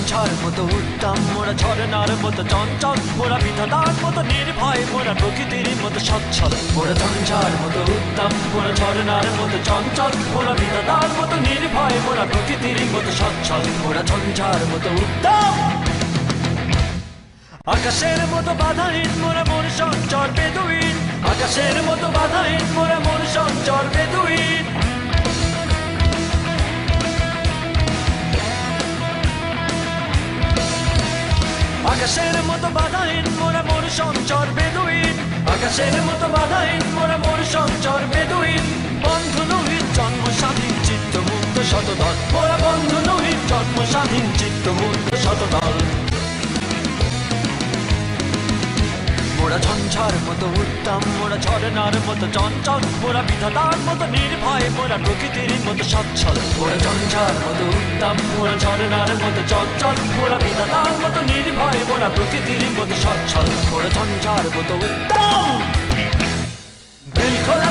ঝঞ্ঝার মতো উত্তম, মোরা ঝরনার মতো চঞ্চল, মোরা বিধাতার মতো নির্ভয়, মোরা প্রকৃতির মতো সচ্ছল। মোরা ঝঞ্ঝার মতো উত্তম, মোরা ঝরনার মতো চঞ্চল, মোরা বিধাতার মতো নির্ভয়, মোরা প্রকৃতির মতো সচ্ছল। মোরা ঝঞ্ঝার মতো উত্তম, আকাশের মতো বাধাহীন, মোরা মন সঞ্চর বেদুইন। আকাশের মতো বাধাহীন, মোরা মন সঞ্চর বেদুইন। আকাশের মতো বাধাহীন, মোরা মন সঞ্চর বেদুইন। আকাশের মতো বাধাহীন, মোরা মন সঞ্চর বেদুইন। বন্ধু নহিত জন্ম স্বাধীন, চিত্ত মুক্ত শতদল। মোরা বন্ধু নহিত জন্ম স্বাধীন, চিত্ত মুক্ত শতদল। মোরা ঝঞ্ঝার মতো উত্তম, মোরা ঝরনার মতো চঞ্চল, মোরা বিধাতার মতো নির্ভয়, মোরা প্রকৃতির মতো সচ্ছল। মোরা ঝঞ্ঝার মতো উত্তম, মোরা ঝরনার মতো চঞ্চল, মোরা বিধাতার মতো নির্ভয়, মোরা প্রকৃতির মতো সচ্ছল। মোরা ঝঞ্ঝার মতো উত্তম, দিল খোলা